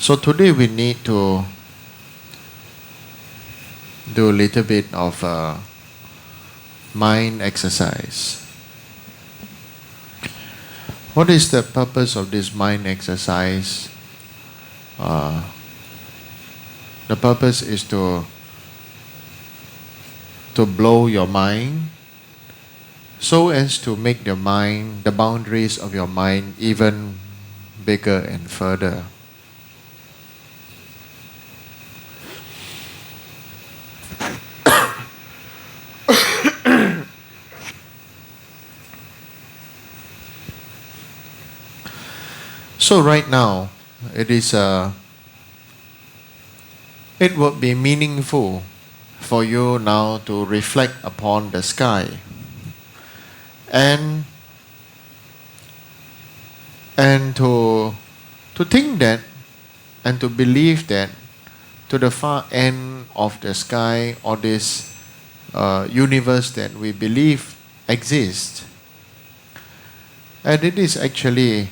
So today we need to do a little bit of mind exercise. What is the purpose of this mind exercise? Uh, the purpose is to blow your mind so as to make your mind, the boundaries of your mind, even bigger and further. So right now, it would be meaningful for you now to reflect upon the sky and to think that and to believe that to the far end of the sky or this universe that we believe exists, and it is actually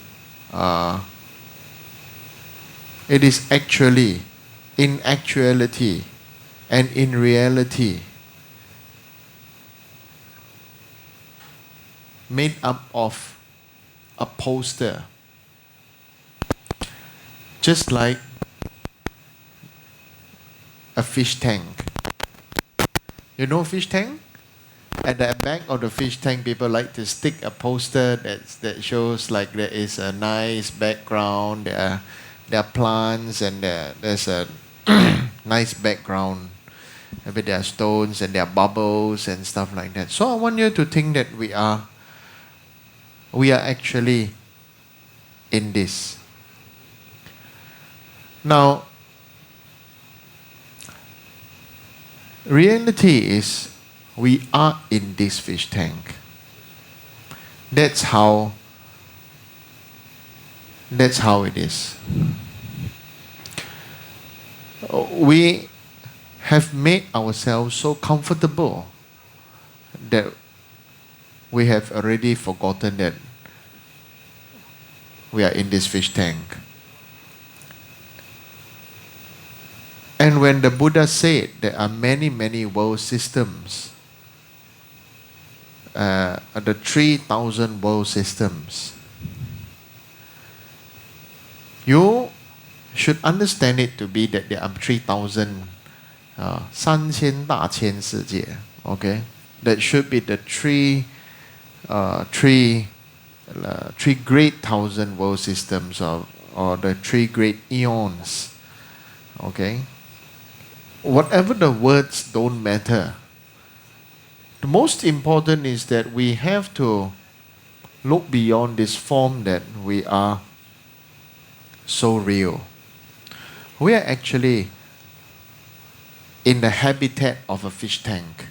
in actuality and in reality made up of a poster, just like a fish tank. You know fish tank? At the back of the fish tank, people like to stick a poster that shows like there is a nice background, there are plants, and there's a nice background. Maybe there are stones and there are bubbles and stuff like that. So I want you to think that we are actually in this. Now, reality is we are in this fish tank. That's how it is. We have made ourselves so comfortable that we have already forgotten that we are in this fish tank. And when the Buddha said there are many, many world systems, the 3,000 world systems, you should understand it to be that there are 3,000 三千大千世界. Okay, that should be the three great thousand world systems or the three great eons. Okay, whatever the words don't matter. The most important is that we have to look beyond this form that we are so real. We are actually in the habitat of a fish tank.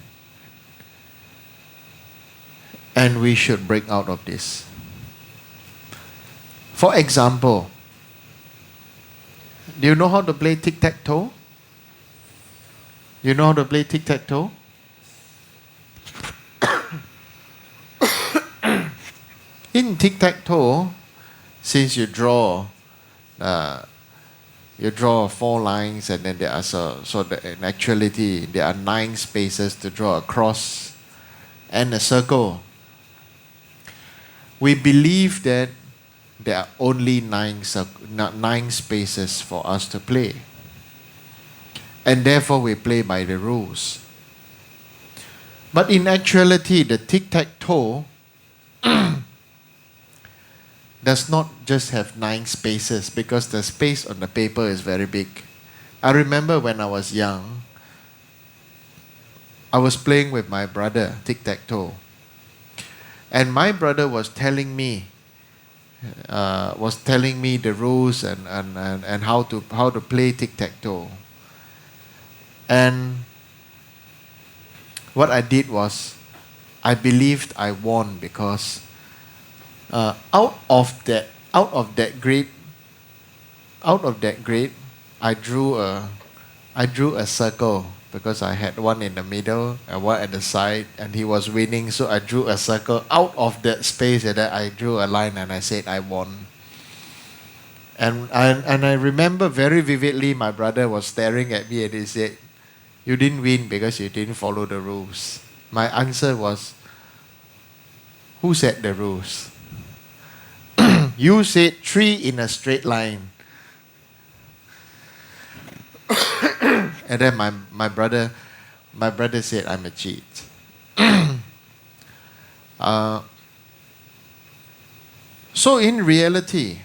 And we should break out of this. For example, do you know how to play tic-tac-toe? You know how to play tic-tac-toe? In tic-tac-toe, since you draw 4 lines, and then there are so that in actuality there are 9 spaces to draw a cross and a circle. We believe that there are only 9 spaces for us to play, and therefore we play by the rules. But in actuality, the tic-tac-toe does not just have 9 spaces, because the space on the paper is very big. I remember when I was young, I was playing with my brother tic-tac-toe, and my brother was telling me the rules and how to play tic-tac-toe. And what I did was, I believed I won, because out of that grid, I drew a circle, because I had one in the middle and one at the side, and he was winning. So I drew a circle out of that space, and then I drew a line and I said I won. And I remember very vividly my brother was staring at me and he said, "You didn't win because you didn't follow the rules." My answer was, "Who set the rules?" You said 3 in a straight line. And then my brother said, "I'm a cheat." So in reality,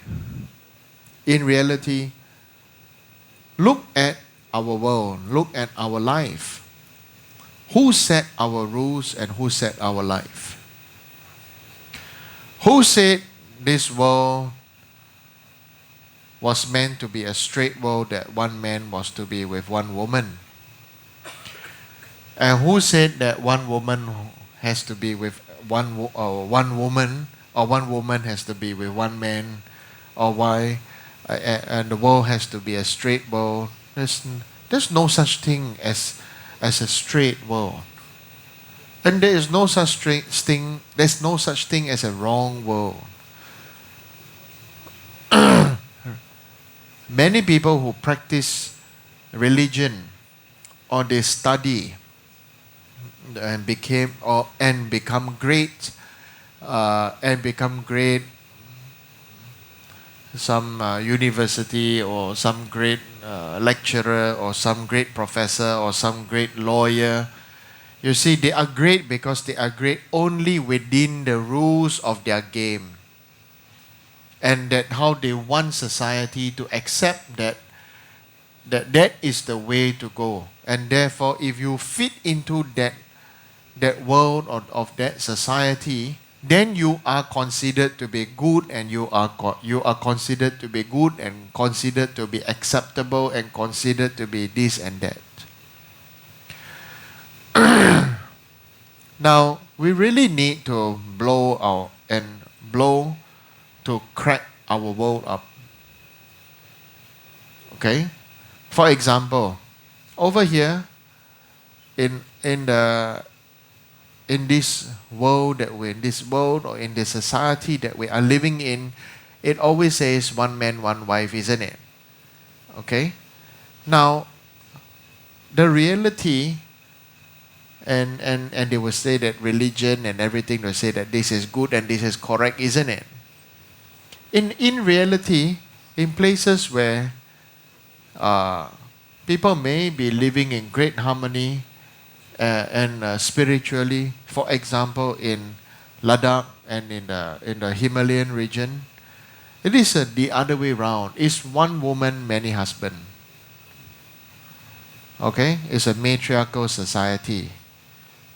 look at our world, look at our life. Who set our rules and who set our life? Who said this world was meant to be a straight world, that one man was to be with one woman? And who said that one woman has to be with one woman, or one woman has to be with one man, or why? And the world has to be a straight world. There's no such thing as a straight world, and there is no such thing. There's no such thing as a wrong world. Many people who practice religion, or they study and become great, some university, or some great lecturer, or some great professor, or some great lawyer. You see, they are great because they are great only within the rules of their game. And that how they want society to accept that is the way to go. And therefore, if you fit into that world of that society, then you are considered to be good, and you are considered to be good, and considered to be acceptable, and considered to be this and that. Now, we really need to blow to crack our world up. Okay? For example, over here in this world or in this society that we are living in, it always says one man, one wife, isn't it? Okay? Now, the reality, and they will say that religion and everything will say that this is good and this is correct, isn't it? In reality, in places where people may be living in great harmony and spiritually, for example, in Ladakh and in the Himalayan region, it is the other way around. It's one woman, many husbands. Okay, it's a matriarchal society.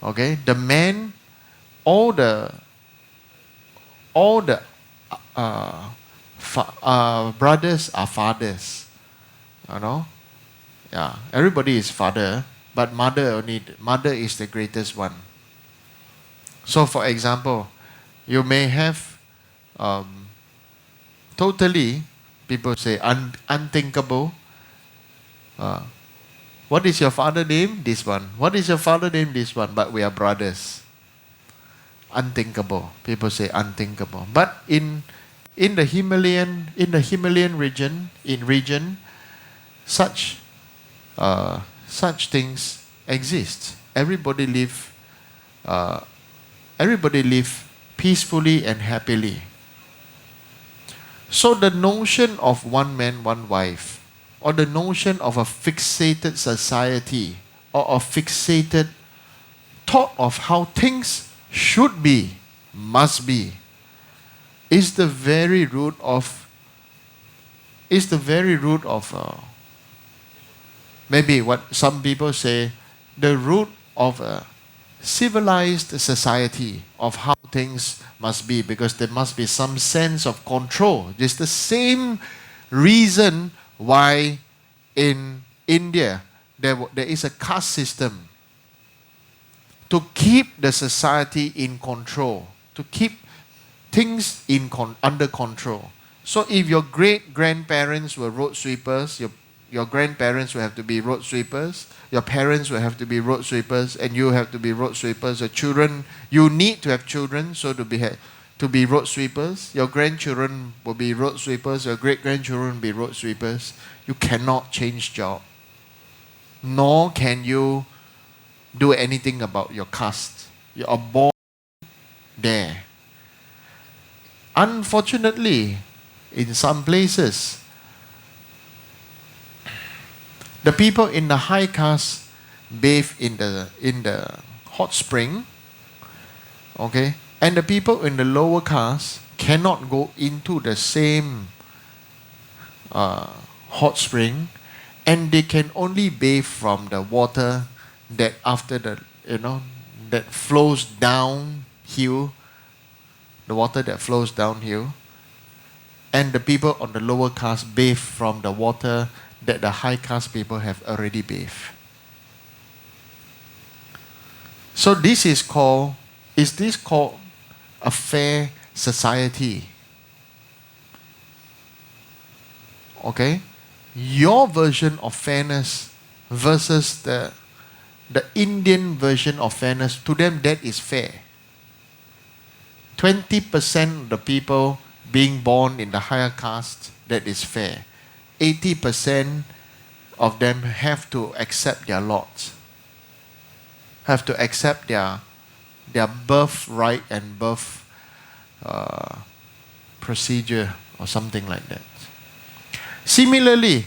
Okay, the man, all the brothers are fathers. You know, yeah, everybody is father, but mother is the greatest one. So, for example, you may have totally, people say, unthinkable. What is your father name? This one. What is your father name? This one. But we are brothers. Unthinkable. People say unthinkable. But in the Himalayan region, such things exist. Everybody live peacefully and happily. So the notion of one man, one wife, or the notion of a fixated society, or a fixated thought of how things should be, must be, is the very root of maybe what some people say, the root of a civilized society, of how things must be, because there must be some sense of control. It's the same reason why in India there is a caste system, to keep the society in control, to keep things under control. So if your great-grandparents were road sweepers, your grandparents will have to be road sweepers, your parents will have to be road sweepers, and you have to be road sweepers. Your children, you need to have children, so to be road sweepers. Your grandchildren will be road sweepers. Your great-grandchildren will be road sweepers. You cannot change job. Nor can you do anything about your caste. You are born there. Unfortunately, in some places, the people in the high caste bathe in the hot spring, okay, and the people in the lower caste cannot go into the same hot spring, and they can only bathe from the water that after the that flows downhill, the water that flows downhill, and the people on the lower caste bathe from the water that the high caste people have already bathed. So is this called a fair society? Okay? Your version of fairness versus the Indian version of fairness, to them that is fair. 20% of the people being born in the higher caste, that is fair. 80% of them have to accept their lot, have to accept their birthright and birth procedure or something like that. Similarly,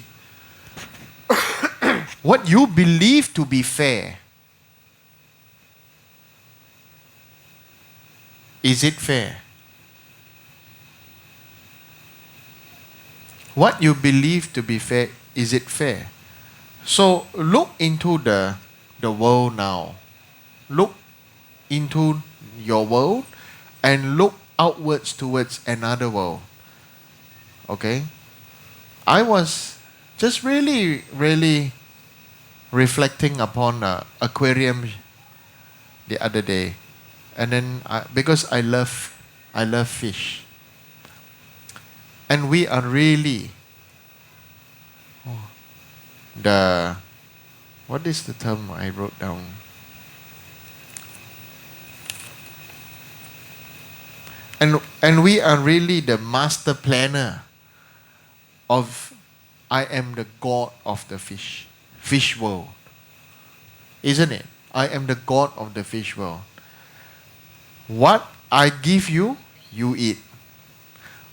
what you believe to be fair, is it fair? What you believe to be fair, is it fair? So look into the world now. Look into your world and look outwards towards another world. Okay? I was just really, really reflecting upon an aquarium the other day. And then because I love fish. And we are really what is the term I wrote down? And we are really the master planner of I am the god of the fish world. Isn't it? I am the god of the fish world. What I give you, you eat.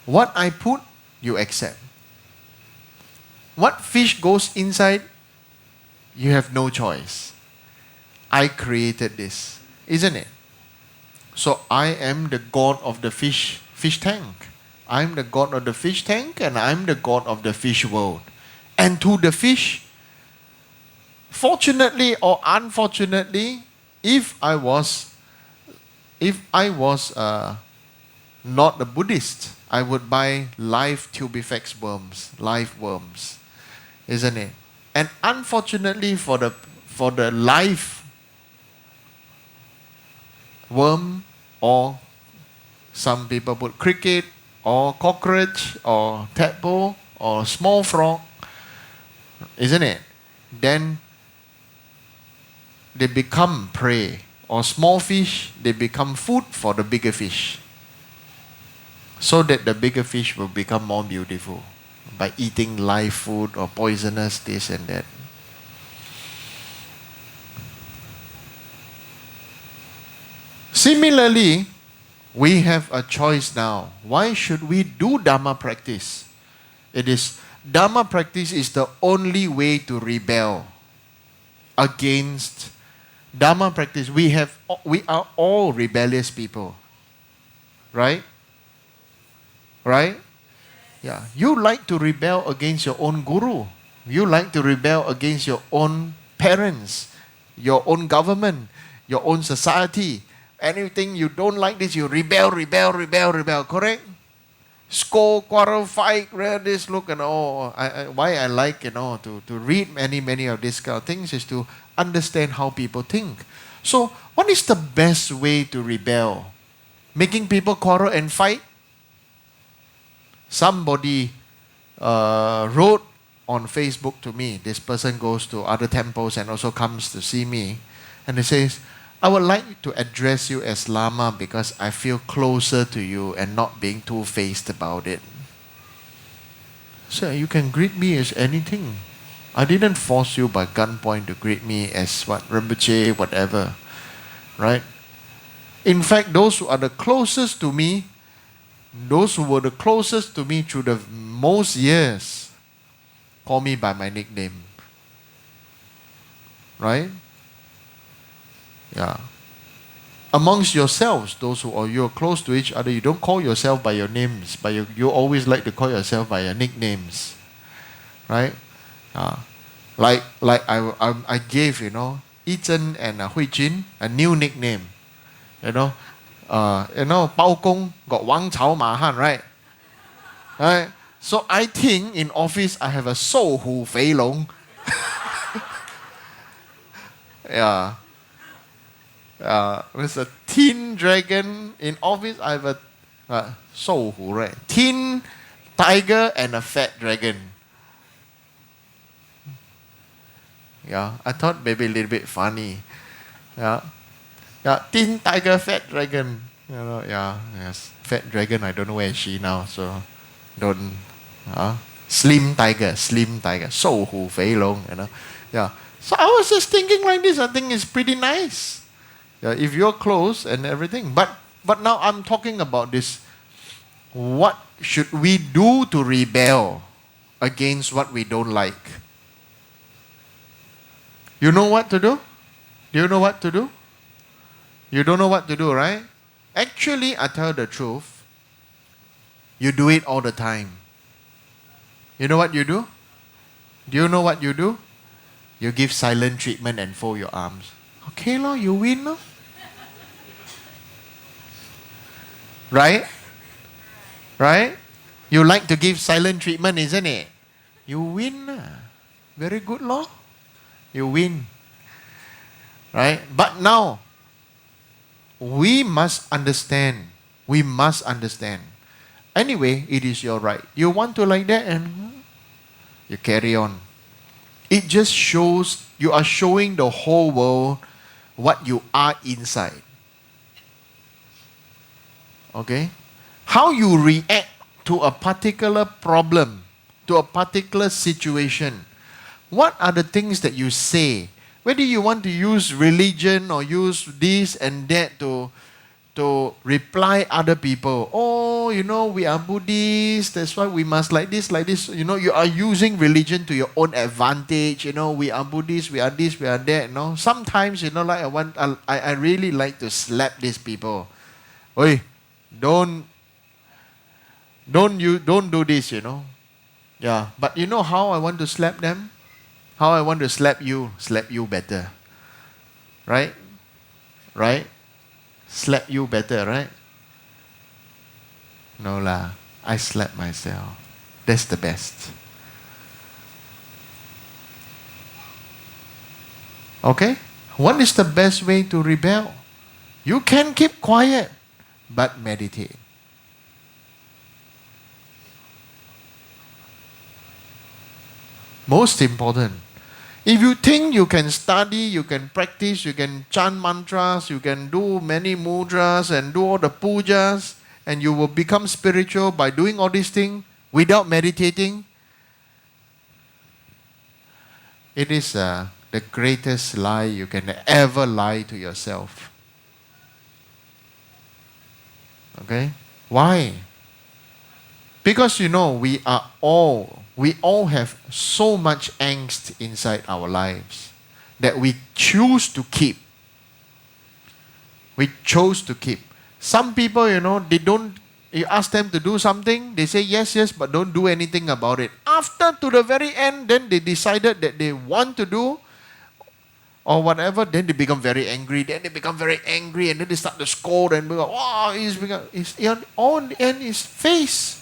What I put, you accept. What fish goes inside, you have no choice. I created this, isn't it? So I am the god of the fish tank. I'm the god of the fish tank, and I'm the god of the fish world. And to the fish, fortunately or unfortunately, if I was not a Buddhist, I would buy live tubifax worms, live worms, isn't it? And unfortunately for the live worm, or some people put cricket or cockroach or tadpole or small frog, isn't it? Then they become prey, or small fish, they become food for the bigger fish, so that the bigger fish will become more beautiful by eating live food or poisonous this and that. Similarly, we have a choice now. Why should we do Dharma practice? Dharma practice is the only way to rebel against Dharma practice. We are all rebellious people. Right? Right? Yeah. You like to rebel against your own guru. You like to rebel against your own parents, your own government, your own society. Anything you don't like this, you rebel, correct? Scold, quarrel, fight, this, look, and all. Why I like, to read many of these kind of things is to understand how people think. So, what is the best way to rebel? Making people quarrel and fight? Somebody wrote on Facebook to me. This person goes to other temples and also comes to see me. And he says, I would like to address you as Lama because I feel closer to you and not being two-faced about it. So you can greet me as anything. I didn't force you by gunpoint to greet me as what, Rinpoche, whatever. Right? In fact, those who are the closest to me, those who were the closest to me through the most years, call me by my nickname. Right? Yeah. Amongst yourselves, those who are you're close to each other, you don't call yourself by your names, but you always like to call yourself by your nicknames. Right? Like I gave, Yi Zhen and Hui Jin a new nickname. Bao Gong got Wang Cao Ma Han, right? Right? So I think in office I have a Shou Hu Fei Long. Yeah. There's a teen dragon in office. I have a Shou Hu, right? Teen tiger and a fat dragon. Yeah, I thought maybe a little bit funny. Yeah. Yeah, teen tiger, fat dragon. Yes. Fat dragon, I don't know where is she now, so don't. Slim tiger. Shou Hu Fei Long, Yeah. So I was just thinking like this. I think it's pretty nice. Yeah, if you're close and everything. But now I'm talking about this. What should we do to rebel against what we don't like? You know what to do? Do you know what to do? You don't know what to do, right? Actually, I tell the truth. You do it all the time. You know what you do? Do you know what you do? You give silent treatment and fold your arms. Okay, lor, you win, lor. Right? Right? You like to give silent treatment, isn't it? You win. Very good, lor. You win. Right? But now, we must understand. We must understand. Anyway, it is your right. You want to like that and you carry on. It just shows, you are showing the whole world what you are inside. Okay? How you react to a particular problem, to a particular situation. What are the things that you say? Whether you want to use religion or use this and that to reply other people. Oh, we are Buddhists, that's why we must like this. You are using religion to your own advantage. We are Buddhists, we are this, we are that. Sometimes, I really like to slap these people. Oi, don't do this, Yeah, but you know how I want to slap them? How I want to slap you better. Right? Right? Slap you better, right? No lah. I slap myself. That's the best. Okay? What is the best way to rebel? You can keep quiet, but meditate. Most important. If you think you can study, you can practice, you can chant mantras, you can do many mudras and do all the pujas, and you will become spiritual by doing all these things without meditating, it is the greatest lie you can ever lie to yourself. Okay? Why? Because we all have so much angst inside our lives that we choose to keep. We chose to keep. Some people, they don't, you ask them to do something, they say yes, but don't do anything about it. After, to the very end, then they decided that they want to do or whatever, then they become very angry. And then they start to scold and go, oh, all in the end is face.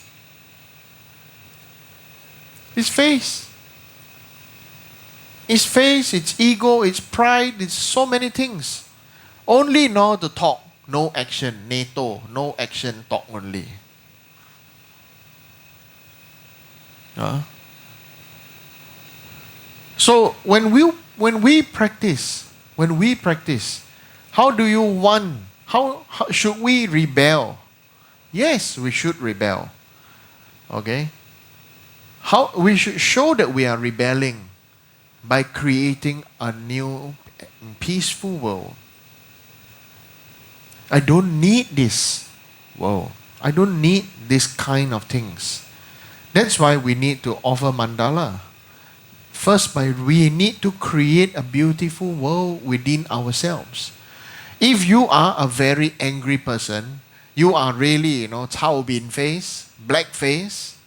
It's face. It's face, it's ego, it's pride, it's so many things. Only know to talk, no action. NATO, no action, talk only. So when we practice, How do you want? How should we rebel? Yes, we should rebel. Okay? How we should show that we are rebelling by creating a new peaceful world. I don't need this world. I don't need this kind of things. That's why we need to offer mandala. First, we need to create a beautiful world within ourselves. If you are a very angry person, you are really, chao bin face, black face,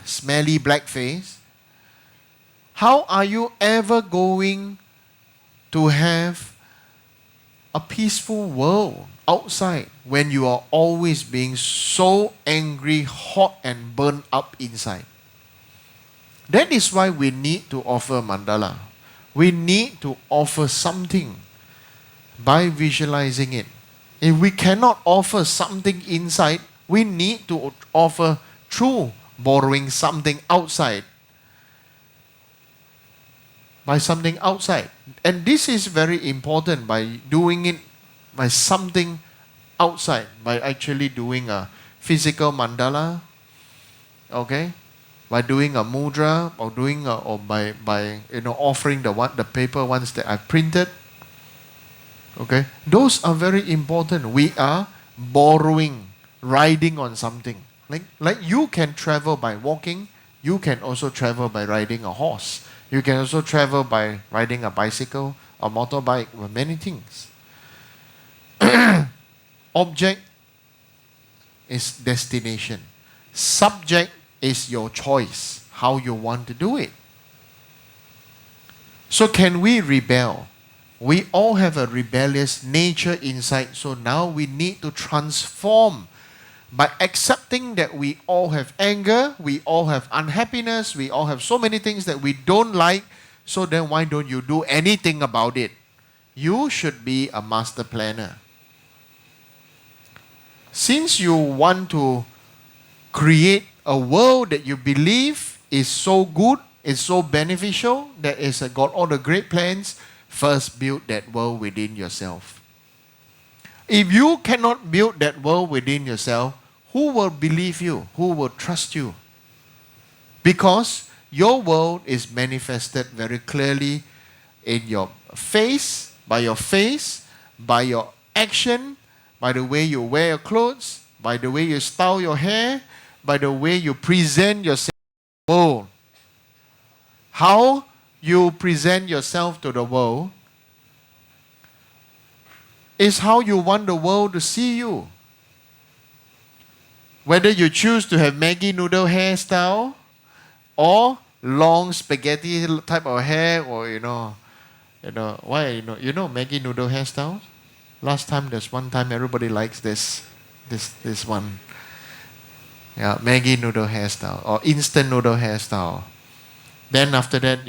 smelly black face, how are you ever going to have a peaceful world outside when you are always being so angry, hot, and burned up inside? That is why we need to offer mandala. We need to offer something by visualizing it. If we cannot offer something inside, we need to offer through borrowing something outside. By something outside. And this is very important by doing it by something outside, by actually doing a physical mandala, okay? By doing a mudra or by offering the paper ones that I printed. Okay? Those are very important. We are borrowing, riding on something. Like you can travel by walking, you can also travel by riding a horse. You can also travel by riding a bicycle, a motorbike, or many things. Object is destination. Subject is your choice, how you want to do it. So can we rebel? We all have a rebellious nature inside, so now we need to transform by accepting that we all have anger, we all have unhappiness, we all have so many things that we don't like, so then why don't you do anything about it? You should be a master planner. Since you want to create a world that you believe is so good, is so beneficial, that is got all the great plans, first build that world within yourself. If you cannot build that world within yourself, who will believe you? Who will trust you? Because your world is manifested very clearly in your face, by your action, by the way you wear your clothes, by the way you style your hair, by the way you present yourself to the world. How you present yourself to the world is how you want the world to see you. Whether you choose to have Maggi noodle hairstyle or long spaghetti type of hair, or Maggi noodle hairstyle. Last time there's one time everybody likes this one. Yeah, Maggi noodle hairstyle or instant noodle hairstyle. Then after that,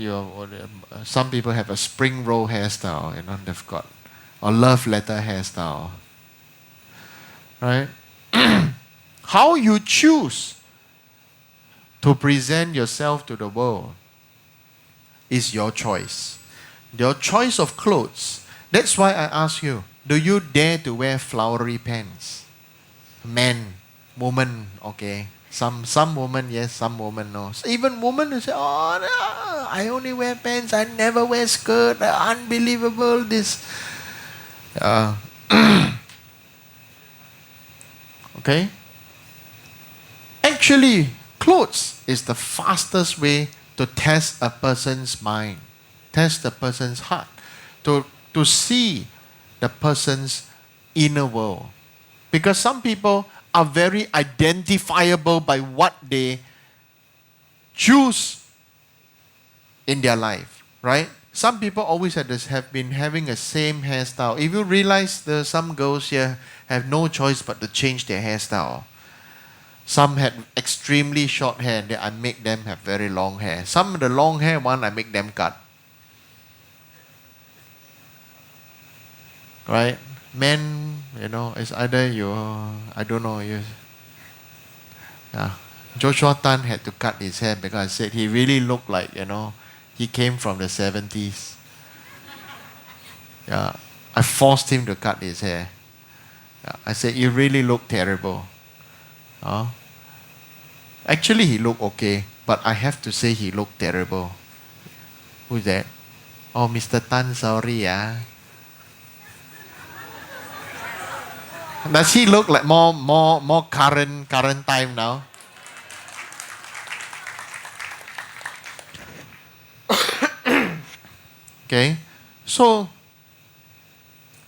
some people have a spring roll hairstyle. They've got a love letter hairstyle, right? How you choose to present yourself to the world is your choice. Your choice of clothes. That's why I ask you, do you dare to wear flowery pants? Men, woman, okay. Some women, yes, some women, no. So even women who say, oh, no, I only wear pants, I never wear skirt, unbelievable, this. Okay? Actually, clothes is the fastest way to test a person's mind, test a person's heart, to see the person's inner world. Because some people are very identifiable by what they choose in their life, right? Some people always have been having a same hairstyle. If you realize there's some girls here have no choice but to change their hairstyle. Some had extremely short hair, and I make them have very long hair. Some of the long hair one, I make them cut. Right? Men, it's either I don't know, Joshua Tan had to cut his hair because I said he really looked like, he came from the 70s. Yeah. I forced him to cut his hair. I said, you really look terrible. Actually, he looked okay, but I have to say he looked terrible. Who's that? Oh, Mr. Tan, sorry, Does he look like more current time now? Okay, so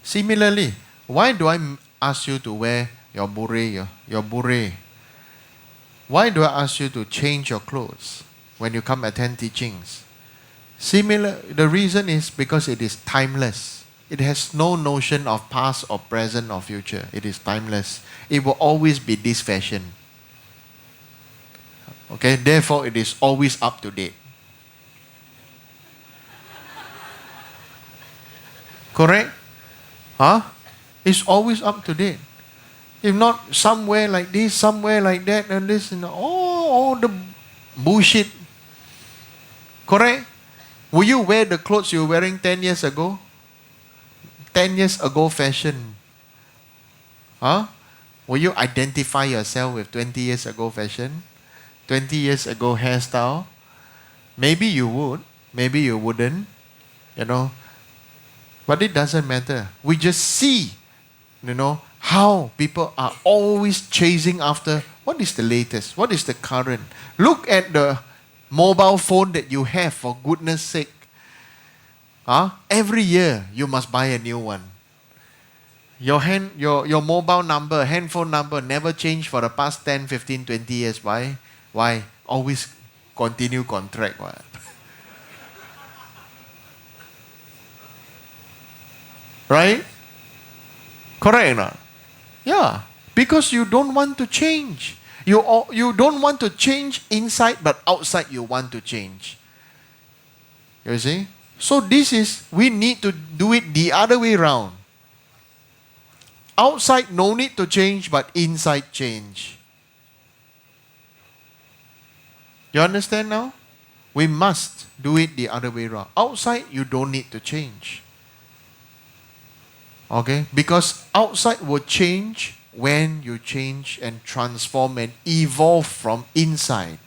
similarly, why do I ask you to wear your beret, your beret? Why do I ask you to change your clothes when you come attend teachings? The reason is because it is timeless. It has no notion of past or present or future. It is timeless. It will always be this fashion. Okay, therefore it is always up to date. Correct? Huh? It's always up to date. If not, somewhere like this, somewhere like that, and this, and all the bullshit. Correct? Will you wear the clothes you were wearing 10 years ago? 10 years ago fashion. Huh? Will you identify yourself with 20 years ago fashion? 20 years ago hairstyle? Maybe you would. Maybe you wouldn't. But it doesn't matter. We just see, how people are always chasing after what is the latest, what is the current. Look at the mobile phone that you have, for goodness sake. Every year you must buy a new one. Your mobile number, handphone number never changed for the past 10, 15, 20 years. Why? Why? Always continue contract. What? Right? Correct or not? Yeah. Because you don't want to change. You don't want to change inside, but outside you want to change. You see? So we need to do it the other way around. Outside no need to change, but inside change. You understand now? We must do it the other way around. Outside you don't need to change. Okay? Because outside will change when you change and transform and evolve from inside.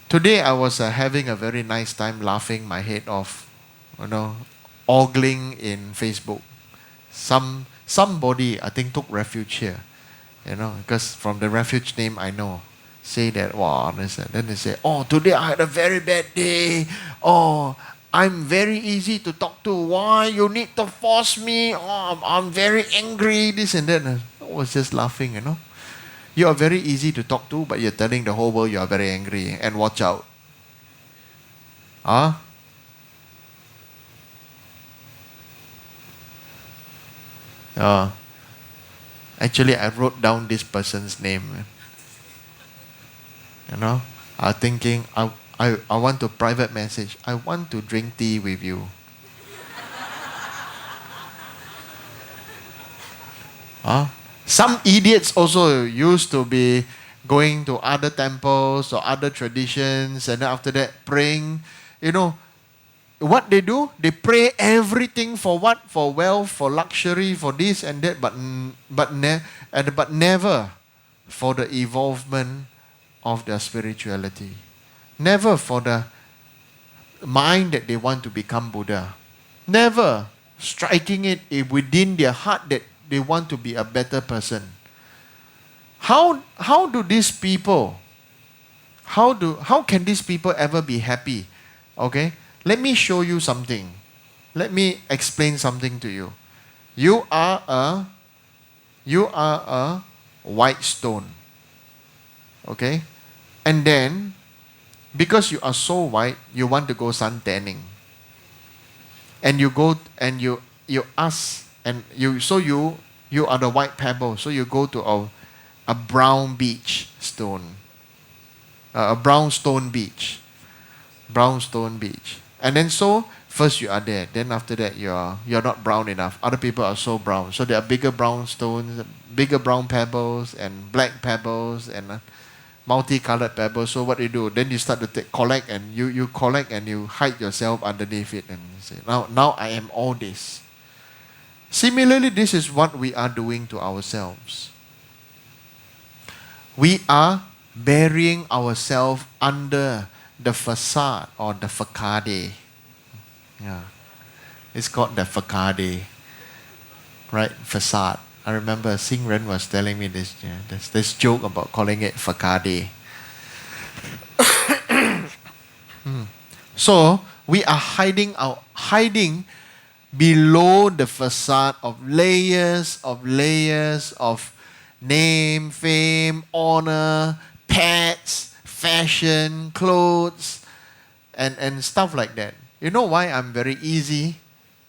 Today I was having a very nice time laughing my head off, ogling in Facebook. Somebody I think took refuge here, because from the refuge name I know. Say that, wow, then they say, oh, today I had a very bad day. Oh, I'm very easy to talk to. Why you need to force me? Oh, I'm very angry, this and that. I was just laughing, You are very easy to talk to, but you're telling the whole world you are very angry. And watch out. Actually, I wrote down this person's name. I'm thinking, I want to private message. I want to drink tea with you. Some idiots also used to be going to other temples or other traditions, and then after that praying. What they do? They pray everything for what? For wealth, for luxury, for this and that, but never for the evolvement of their spirituality. Never for the mind that they want to become Buddha. Never striking it within their heart that they want to be a better person. How do these people, how can these people ever be happy? Okay? Let me show you something. Let me explain something to you. You are a white stone. Okay? And then, because you are so white, you want to go sun tanning. And you go and you ask, and you are the white pebble, so you go to a brown beach stone. A brown stone beach. Brown stone beach. And then first you are there, then after that you're not brown enough. Other people are so brown. So there are bigger brown stones, bigger brown pebbles and black pebbles, and multicolored pebbles. So what do? Then you start to collect, and you collect and you hide yourself underneath it and say, now I am all this. Similarly, this is what we are doing to ourselves. We are burying ourselves under the facade or the facade. Yeah. It's called the facade. Right? Facade. I remember Sing Ren was telling me this, this joke about calling it facade. So we are hiding below the facade of layers of name, fame, honor, pets, fashion, clothes, and stuff like that. You know why I'm very easy?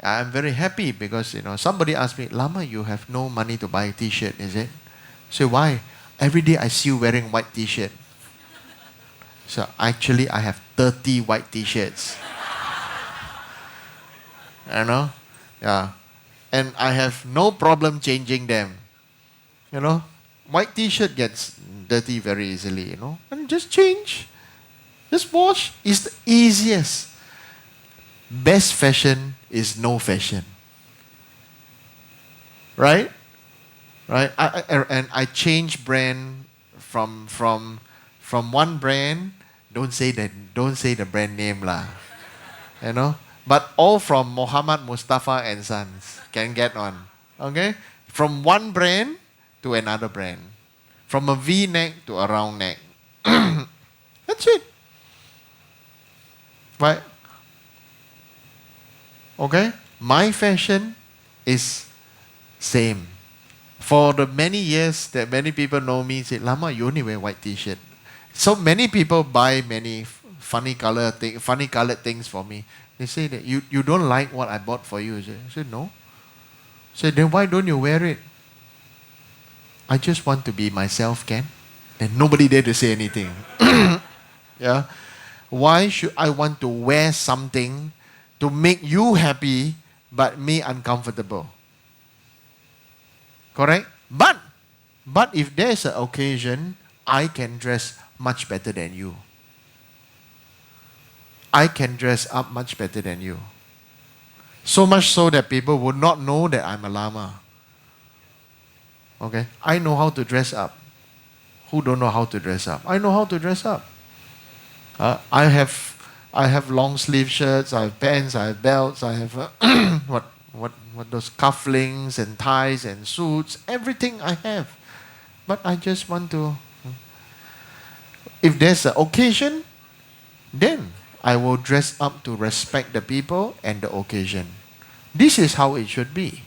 I'm very happy because, somebody asked me, Lama, you have no money to buy a t-shirt, is it? So why? Every day I see you wearing white t-shirt. So actually I have 30 white t-shirts. Yeah. And I have no problem changing them. White t-shirt gets dirty very easily, and just change. Just wash. It's the easiest. Best fashion is no fashion. Right? Right? I change brand from one brand. Don't say the brand name lah. But all from Muhammad Mustafa and Sons can get on. Okay? From one brand to another brand. From a V-neck to a round neck. That's it. Right? Okay? My fashion is same. For the many years that many people know me, say, Lama, you only wear white t-shirt. So many people buy many funny colored things for me. They say that you don't like what I bought for you. I said, no. I said, then why don't you wear it? I just want to be myself, Ken. And nobody dare to say anything. Yeah. Why should I want to wear something to make you happy but me uncomfortable? Correct? But if there's an occasion, I can dress much better than you. I can dress up much better than you. So much so that people would not know that I'm a Lama. Okay? I know how to dress up. Who don't know how to dress up? I know how to dress up. I have long sleeve shirts, I have pants, I have belts, I have what those cufflinks and ties and suits, everything I have. But I just want to, if there's an occasion, then I will dress up to respect the people and the occasion. This is how it should be.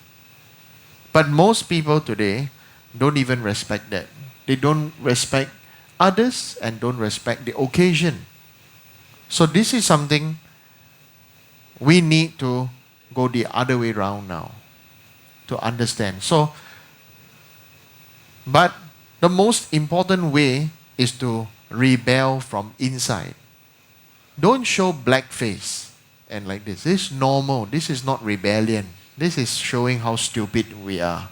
But most people today don't even respect that. They don't respect others and don't respect the occasion. So this is something we need to go the other way around now to understand. So, but the most important way is to rebel from inside. Don't show black face and like this. This is normal. This is not rebellion. This is showing how stupid we are.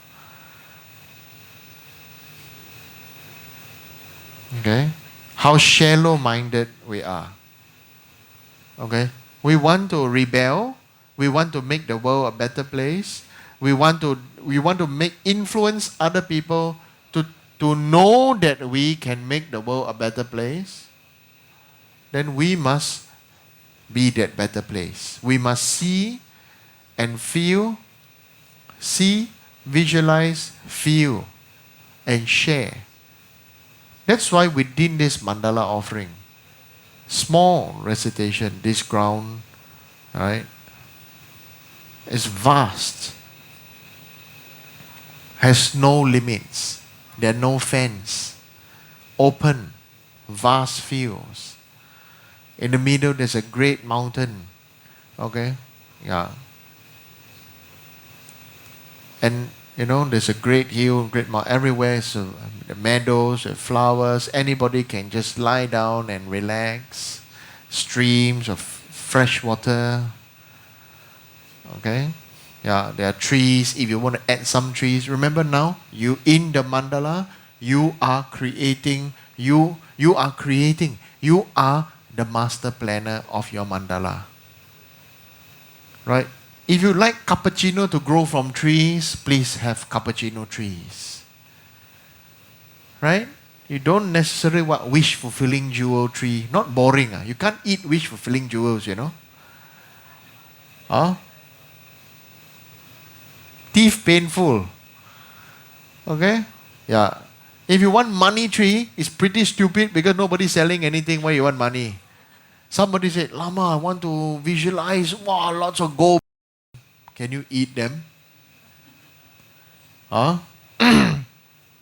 Okay? How shallow-minded we are. Okay? We want to rebel. We want to make the world a better place. We want to influence other people to know that we can make the world a better place. Then we must be that better place. We must see and feel, visualize, feel, and share. That's why within this mandala offering, small recitation, this ground, right, is vast, has no limits, there are no fence, open, vast fields. In the middle, there's a great mountain. Okay? Yeah. And, there's a great hill, great mountain. Everywhere, so the meadows, the flowers. Anybody can just lie down and relax. Streams of fresh water. Okay? Yeah, there are trees. If you want to add some trees, remember now, you in the mandala, you are creating You are creating. You are the master planner of your mandala. Right? If you like cappuccino to grow from trees, please have cappuccino trees. Right? You don't necessarily want wish-fulfilling jewel tree. Not boring. You can't eat wish-fulfilling jewels, you know. Teeth painful. Okay? Yeah. If you want money tree, it's pretty stupid because nobody's selling anything. Why you want money? Somebody said, Lama, I want to visualize, wow, lots of gold. Can you eat them?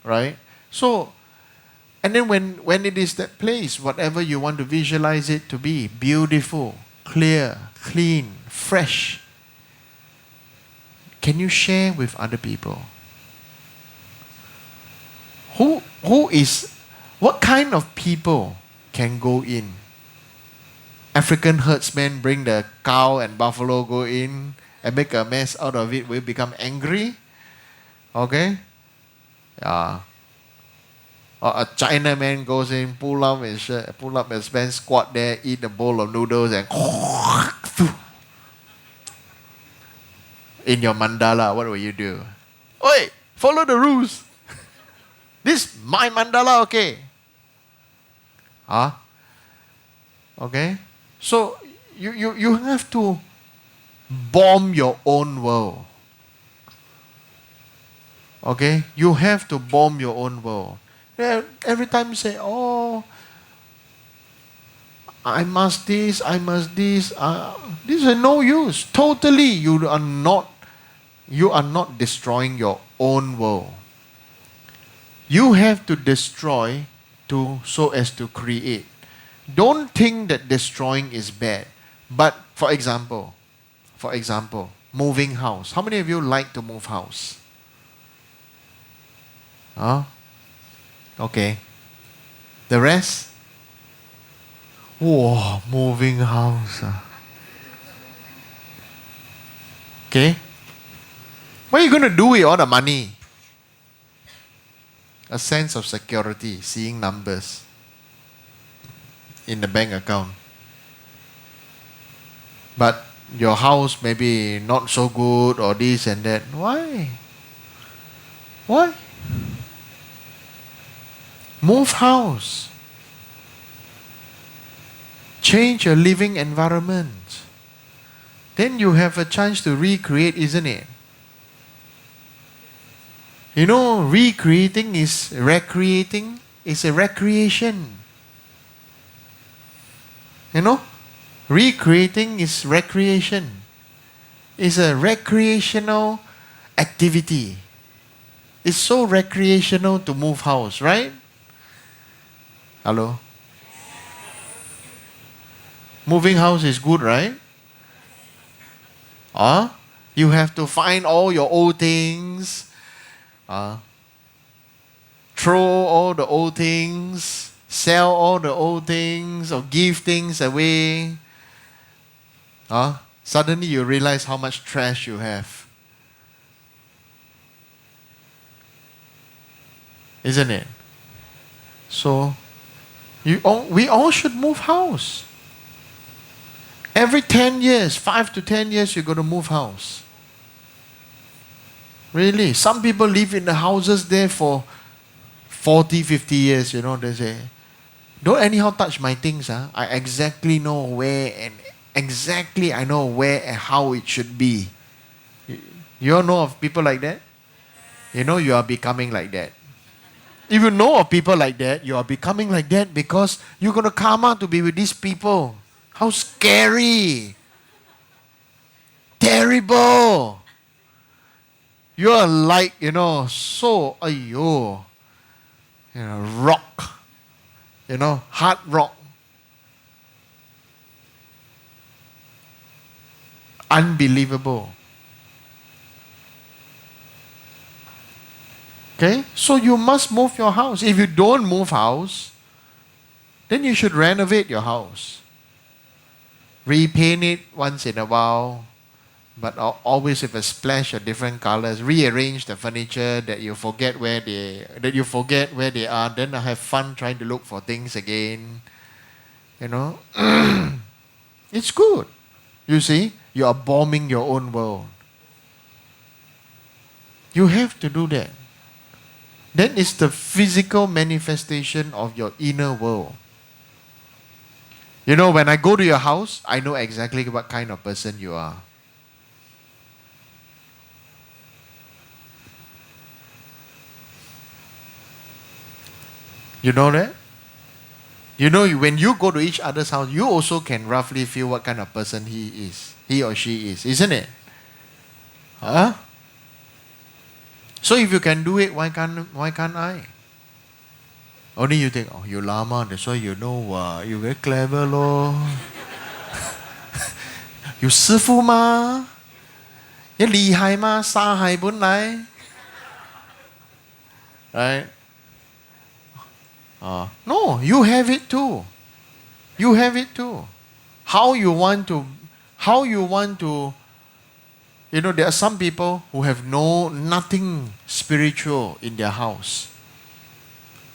Right? So, and then when it is that place, whatever you want to visualize it to be, beautiful, clear, clean, fresh, can you share with other people? What kind of people can go in? African herdsmen bring the cow and buffalo go in and make a mess out of it, will become angry. Okay? Or a Chinaman goes in, pull up his pants, squat there, eat a bowl of noodles and in your mandala, what will you do? Oi, follow the rules. This my mandala, okay? Okay? So you have to bomb your own world. Okay? You have to bomb your own world. Every time you say, oh, I must this. This is no use. Totally, you are not destroying your own world. You have to destroy so as to create. Don't think that destroying is bad. But for example, moving house. How many of you like to move house? Okay. The rest? Whoa, moving house. Okay. What are you going to do with all the money? A sense of security, seeing numbers in the bank account. But your house maybe not so good or this and that. Why? Move house. Change your living environment. Then you have a chance to recreate, isn't it? You know, recreating is recreating. It's a recreation. You know? Recreating is recreation. It's a recreational activity. It's so recreational to move house, right? Hello? Moving house is good, right? You have to find all your old things. Throw all the old things, sell all the old things, or give things away. Suddenly you realize how much trash you have. Isn't it? So, we all should move house. Every 10 years, 5 to 10 years, you're going to move house. Really. Some people live in the houses there for 40, 50 years, you know, they say. Don't anyhow touch my things. I exactly know where and exactly I know where and how it should be. You all know of people like that? You know you are becoming like that. If you know of people like that, you are becoming like that because you're going to come out to be with these people. How scary. Terrible. You are like, so, rock. Hard rock. Unbelievable. Okay? So you must move your house. If you don't move house, then you should renovate your house. Repaint it once in a while. but always with a splash of different colors. Rearrange the furniture that you forget where they are. Then I have fun trying to look for things again. You know, it's good. You see, you are bombing your own world. You have to do that. That is the physical manifestation of your inner world. You know, when I go to your house, I know exactly what kind of person you are. You know that? You know, when you go to each other's house, you also can roughly feel what kind of person he or she is, isn't it? Huh? So if you can do it, why can't I? Only you think, oh, you lama, that's why you know, you very clever lor. You 师傅嘛，你厉害嘛，沙海本来，right? No, you have it too. You have it too. How you want to, there are some people who have nothing spiritual in their house.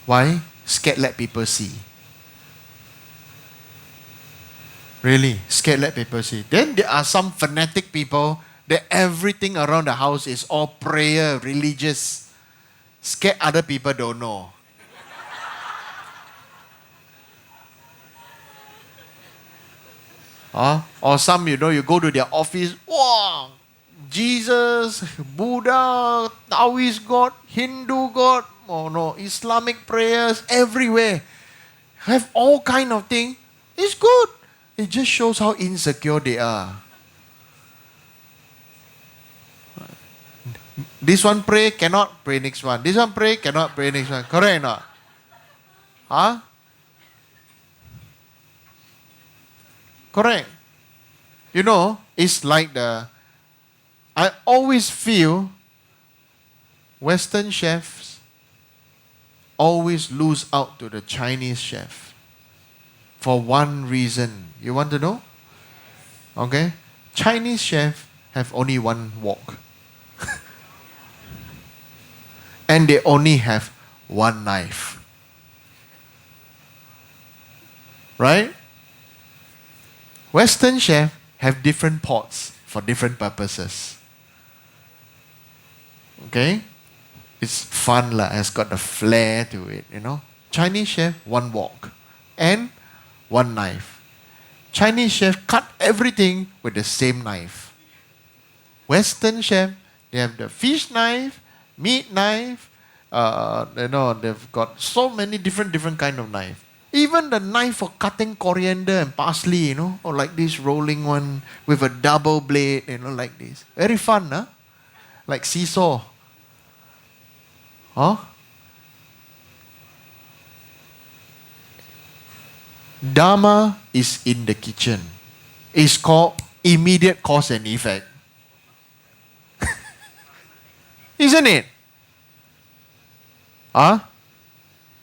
Why? Scared let people see. Really, scared let people see. Then there are some fanatic people that everything around the house is all prayer, religious. Scared other people don't know. Or some, you go to their office, wow, Jesus, Buddha, Taoist God, Hindu God, Islamic prayers everywhere. Have all kind of thing. It's good. It just shows how insecure they are. This one pray, cannot pray next one. This one pray, cannot pray next one. Correct or not? Huh? Correct. It's like I always feel Western chefs always lose out to the Chinese chef. For one reason. You want to know? Okay? Chinese chef have only one wok. And they only have one knife. Right? Western chef have different pots for different purposes. Okay? It's fun lah. It's got the flair to it, Chinese chef, one wok. And one knife. Chinese chef cut everything with the same knife. Western chef, they have the fish knife, meat knife, they've got so many different kind of knife. Even the knife for cutting coriander and parsley, or like this rolling one with a double blade, like this. Very fun, huh? Like seesaw. Huh? Dharma is in the kitchen. It's called immediate cause and effect. Isn't it?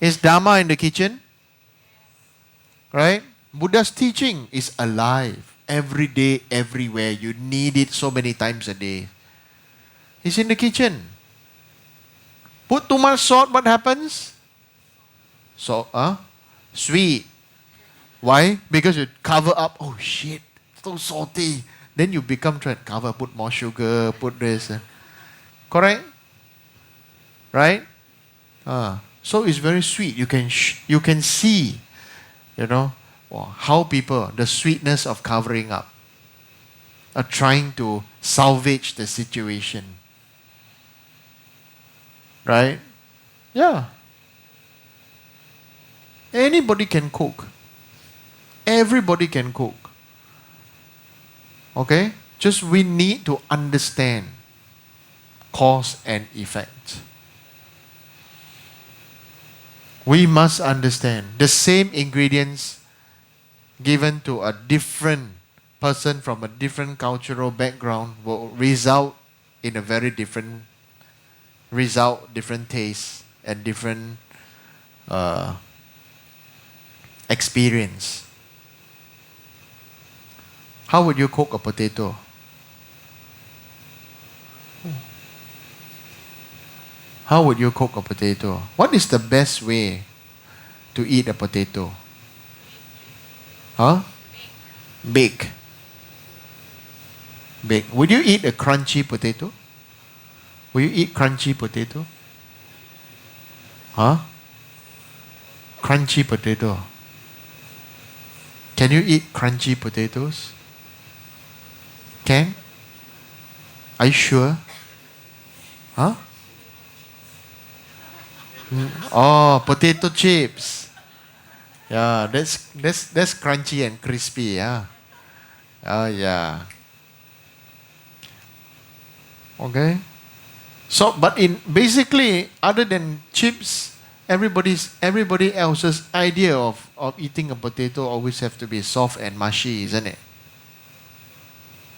Is Dharma in the kitchen? Right? Buddha's teaching is alive. Every day, everywhere. You need it so many times a day. It's in the kitchen. Put too much salt, what happens? Sweet. Why? Because you cover up. Oh shit, so salty. Then you become try to cover, put more sugar, put this. Correct? Right? So it's very sweet. You can see, how people, the sweetness of covering up, are trying to salvage the situation. Right? Yeah. Anybody can cook. Everybody can cook. Okay? Just we need to understand cause and effect. We must understand the same ingredients given to a different person from a different cultural background will result in a very different result, different taste, and different experience. How would you cook a potato? How would you cook a potato? What is the best way to eat a potato? Huh? Bake. Bake. Would you eat a crunchy potato? Will you eat crunchy potato? Huh? Crunchy potato. Can you eat crunchy potatoes? Can? Are you sure? Huh? Oh, potato chips. Yeah, that's crunchy and crispy. Yeah. Oh yeah. Okay. So, but in basically, other than chips, everybody else's idea of eating a potato always have to be soft and mushy, isn't it?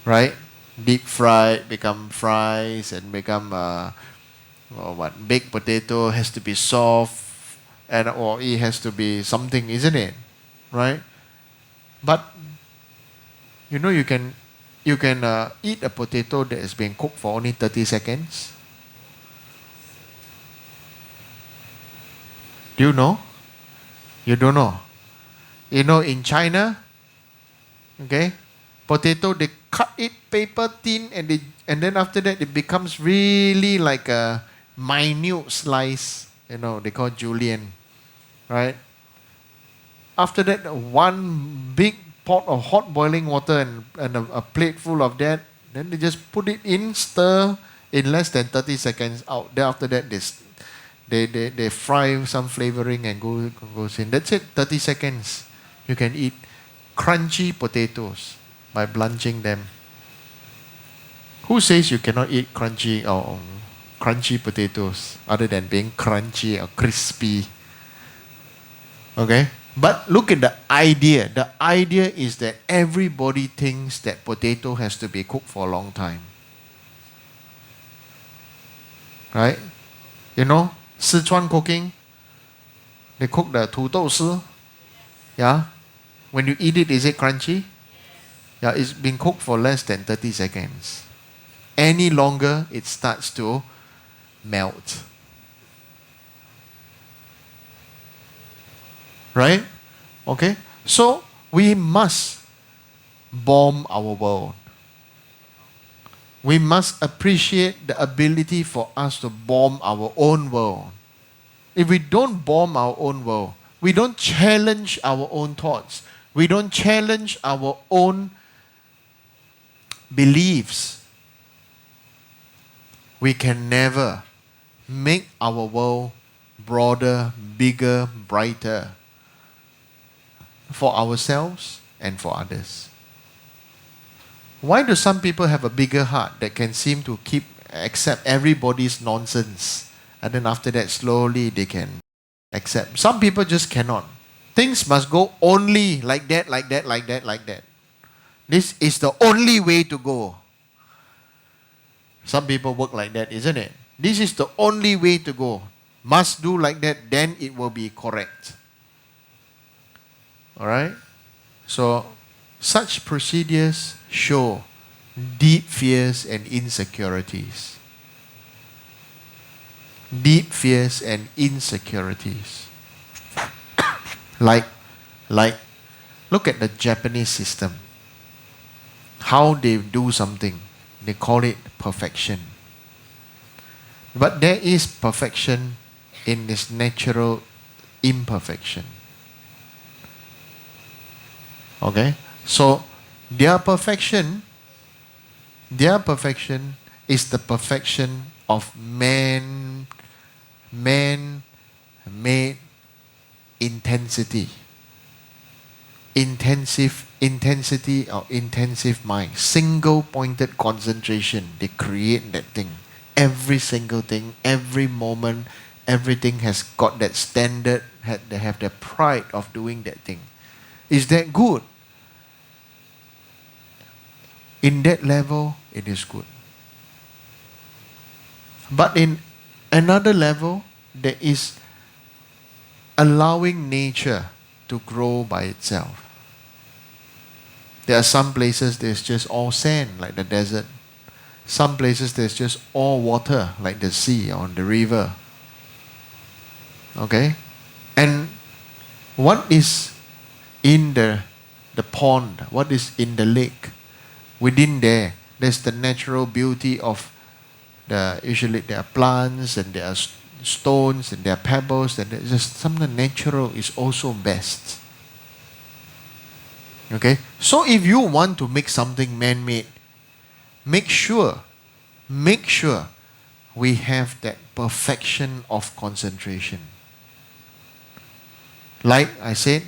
Right? Deep fried become fries and become or what? Baked potato has to be soft and or it has to be something, isn't it? Right? But you can eat a potato that has been cooked for only 30 seconds. Do you know? You don't know. In China, okay, potato they cut it paper thin and then after that it becomes really like a minute slice. They call julienne, right? After that, one big pot of hot boiling water and a plate full of that. Then they just put it in, stir in less than 30 seconds out. Then after that, they fry some flavoring and goes in. That's it, 30 seconds. You can eat crunchy potatoes by blanching them. Who says you cannot eat crunchy potatoes other than being crunchy or crispy? Okay? But look at the idea. The idea is that everybody thinks that potato has to be cooked for a long time. Right? Sichuan cooking, they cook the 土豆丝. Yeah? When you eat it, is it crunchy? Yeah, it's been cooked for less than 30 seconds. Any longer, it starts to melt. Right? Okay? So, we must bomb our world. We must appreciate the ability for us to bomb our own world. If we don't bomb our own world, we don't challenge our own thoughts, we don't challenge our own beliefs, we can never make our world broader, bigger, brighter for ourselves and for others. Why do some people have a bigger heart that can seem to accept everybody's nonsense, and then after that slowly they can accept? Some people just cannot. Things must go only like that, like that, like that, like that. This is the only way to go. Some people work like that, isn't it? This is the only way to go. Must do like that, then it will be correct. Alright? So, such procedures show deep fears and insecurities. Deep fears and insecurities. Like, look at the Japanese system. How they do something. They call it perfection. But there is perfection in its natural imperfection. Okay? So, their perfection is the perfection of man-made intensity. Intensity or intensive mind. Single-pointed concentration. They create that thing. Every single thing, every moment, everything has got that standard. They have the pride of doing that thing. Is that good? In that level, it is good. But in another level, there is allowing nature to grow by itself. There are some places there's just all sand, like the desert. Some places there's just all water, like the sea or the river. Okay? And what is in the pond? What is in the lake? Within there's the natural beauty of usually there are plants and there are stones and there are pebbles, and there's just something natural is also best. Okay? So if you want to make something man-made, make sure we have that perfection of concentration. Like I said,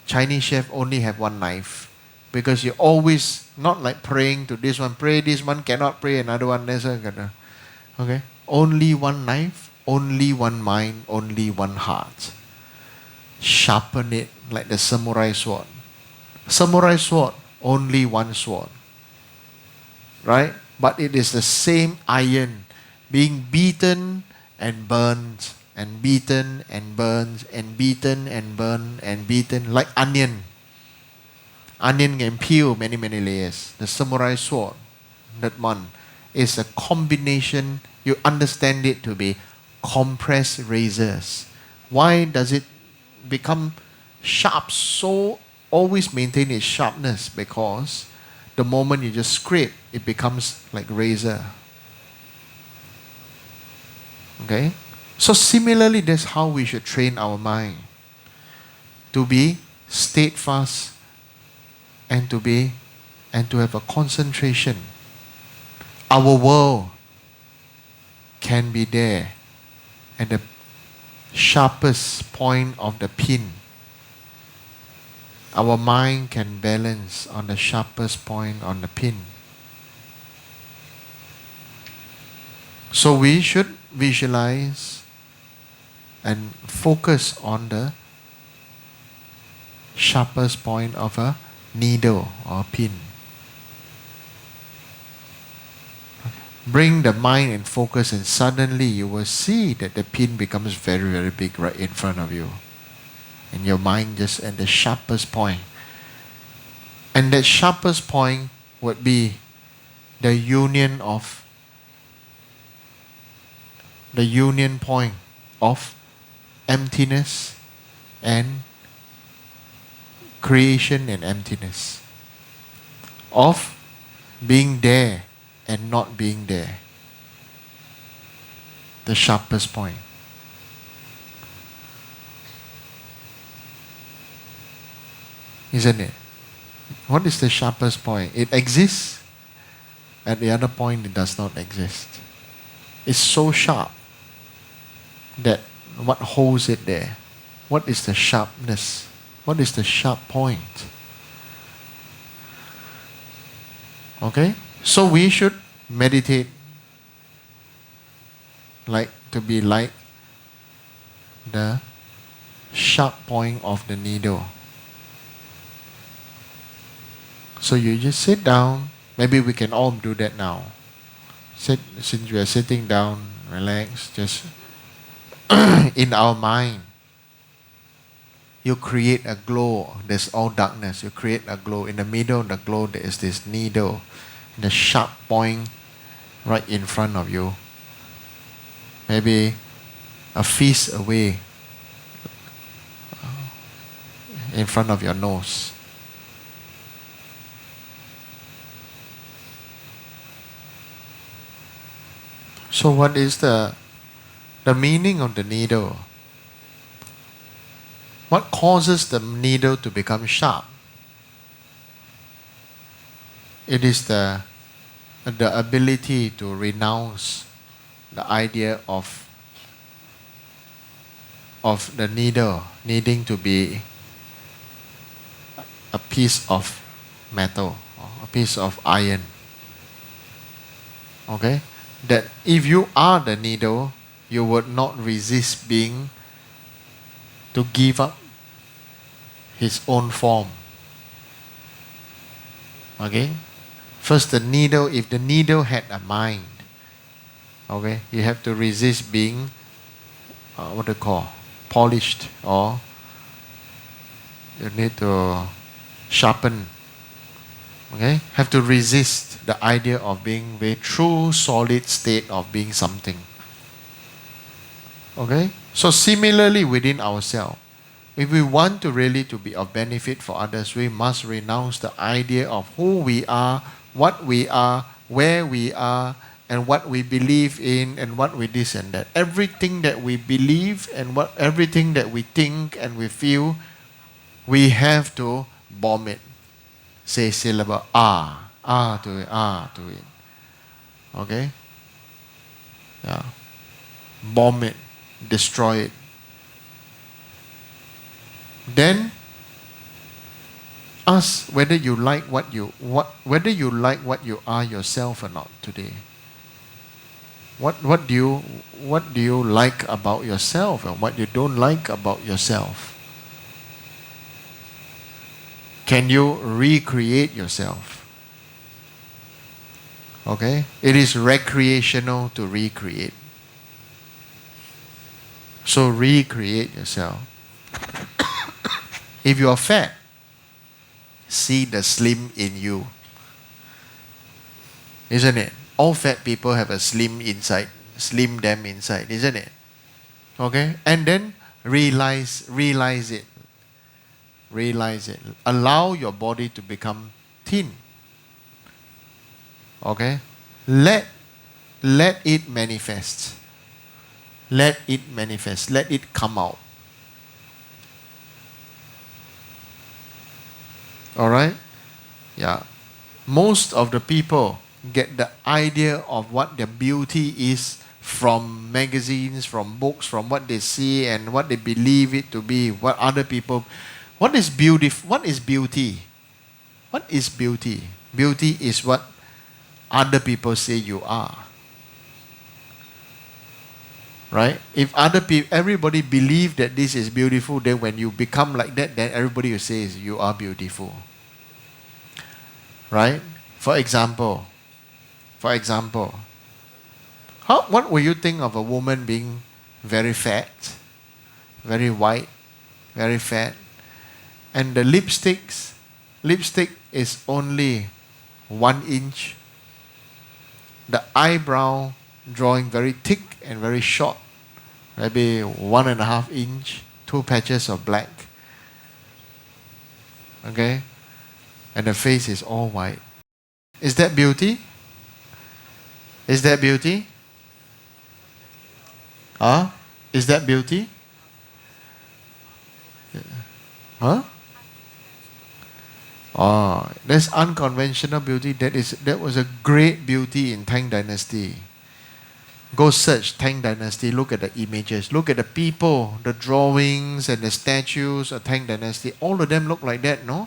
Chinese chef only have one knife, because you always not like praying to this one, pray this one, cannot pray another one. That's okay. Only one knife, only one mind, only one heart. Sharpen it like the samurai sword. Samurai sword, only one sword. Right? But it is the same iron being beaten and burned and beaten and burned and beaten and burned and beaten like onion. Onion can peel many, many layers. The samurai sword, that one, is a combination. You understand it to be compressed razors. Why does it become sharp? So always maintain its sharpness, because the moment you just scrape, it becomes like razor. Okay? So similarly, that's how we should train our mind. To be steadfast and to have a concentration. Our world can be there at the sharpest point of the pin. Our mind can balance on the sharpest point on the pin. So we should visualize and focus on the sharpest point of a needle or pin. Bring the mind and focus, and suddenly you will see that the pin becomes very, very big right in front of you. And your mind just at the sharpest point. And that sharpest point would be the union point of emptiness and creation and emptiness. Of being there and not being there. The sharpest point. Isn't it? What is the sharpest point? It exists. At the other point, it does not exist. It's so sharp that what holds it there? What is the sharpness? What is the sharp point? Okay? So we should meditate to be like the sharp point of the needle. So you just sit down. Maybe we can all do that now. Since we are sitting down, relax, just in our mind. You create a glow. There's all darkness. You create a glow. In the middle of the glow, there is this needle. The sharp point right in front of you. Maybe a fist away in front of your nose. So what is the meaning of the needle? What causes the needle to become sharp? It is the ability to renounce the idea of the needle needing to be a piece of metal, or a piece of iron. Okay? That if you are the needle, you would not resist to give up his own form. Okay? First, the needle, if the needle had a mind, okay, you have to resist being, polished, or you need to sharpen Okay? Have to resist the idea of being very true, solid state of being something. Okay? So similarly within ourselves, if we want to really to be of benefit for others, we must renounce the idea of who we are, what we are, where we are, and what we believe in, and what we this and that. Everything that we believe and everything that we think and we feel, we have to bomb it. Say syllable to it, to it. Okay? Yeah. Bomb it, destroy it. Then ask whether you like whether you like what you are yourself or not today. What do you like about yourself and what you don't like about yourself? Can you recreate yourself? Okay? It is recreational to recreate. So recreate yourself. If you are fat, see the slim in you. Isn't it? All fat people have a slim inside, slim them inside, isn't it? Okay? And then realize it. Realize it. Allow your body to become thin. Okay? Let it manifest. Let it manifest. Let it come out. Alright? Yeah. Most of the people get the idea of what their beauty is from magazines, from books, from what they see and what they believe it to be, what other people. What is beautiful? What is beauty? What is beauty? Beauty is what other people say you are. Right? If everybody believe that this is beautiful, then when you become like that, then everybody will say you are beautiful. Right? For example, what will you think of a woman being very fat, very white, very fat, and the lipstick is only 1 inch, the eyebrow drawing very thick and very short, maybe 1.5 inch, 2 patches of black. Okay? And the face is all white. Is that beauty? Is that beauty? Huh? Is that beauty? Huh? Oh, that's unconventional beauty. That was a great beauty in Tang Dynasty. Go search Tang Dynasty, look at the images, look at the people, the drawings and the statues of Tang Dynasty. All of them look like that, no?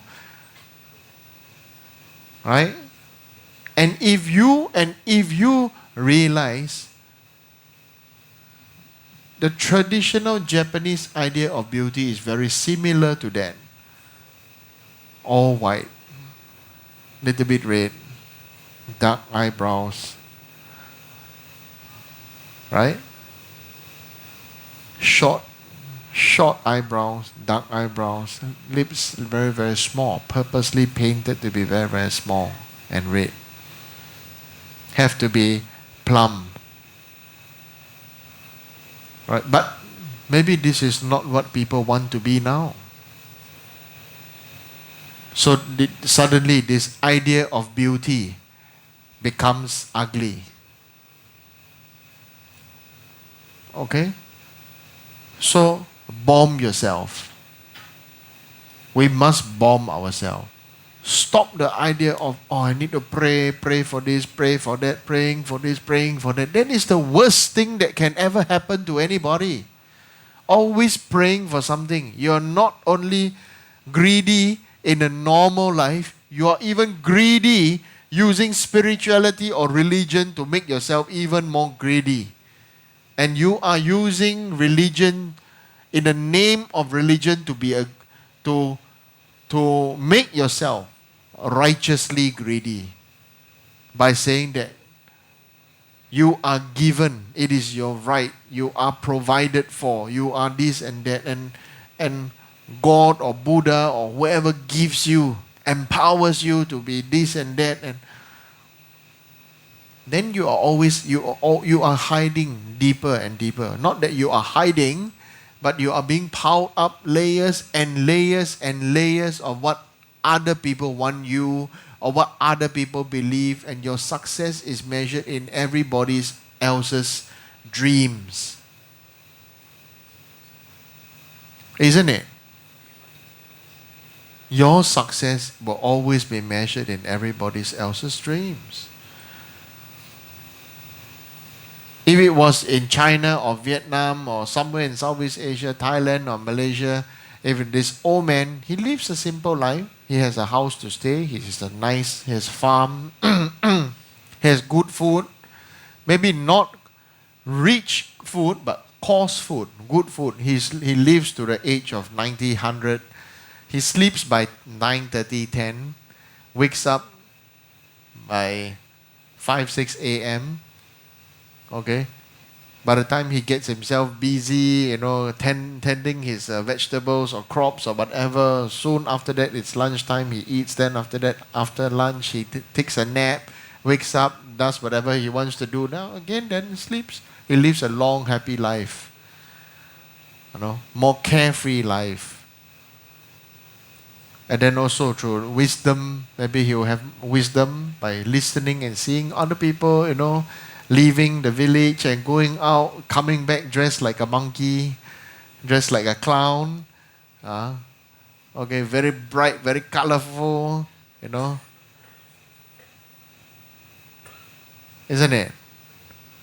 Right? And if you realize the traditional Japanese idea of beauty is very similar to that. All white, little bit red, dark eyebrows, right? Short eyebrows, dark eyebrows, lips very, very small, purposely painted to be very, very small and red. Have to be plump. Right? But maybe this is not what people want to be now. So suddenly this idea of beauty becomes ugly. Okay? So bomb yourself. We must bomb ourselves. Stop the idea of, I need to pray for this, pray for that, praying for this, praying for that. That is the worst thing that can ever happen to anybody. Always praying for something. You are not only greedy in a normal life, you are even greedy using spirituality or religion to make yourself even more greedy. And you are using religion in the name of religion to make yourself righteously greedy by saying that you are given, it is your right, you are provided for, you are this and that, and God or Buddha or whoever gives you empowers you to be this and that, and then you are always you are hiding deeper and deeper. Not that you are hiding, but you are being piled up layers and layers and layers of what other people want you or what other people believe, and your success is measured in everybody's else's dreams. Isn't it? Your success will always be measured in everybody's else's dreams. If it was in China or Vietnam or somewhere in Southeast Asia, Thailand or Malaysia, if this old man, he lives a simple life. He has a house to stay. He has farm. He has good food. Maybe not rich food, but coarse food, good food. He lives to the age of 90, 100. He sleeps by 9:30, 10. Wakes up by 5, 6 a.m. Okay, by the time he gets himself busy, tending his vegetables or crops or whatever, soon after that it's lunchtime, he eats. Then after that, after lunch, he takes a nap, wakes up, does whatever he wants to do. Now again, then sleeps. He lives a long, happy life. More carefree life. And then also through wisdom, maybe he will have wisdom by listening and seeing other people, leaving the village and going out, coming back dressed like a monkey, dressed like a clown. Okay, very bright, very colorful, Isn't it?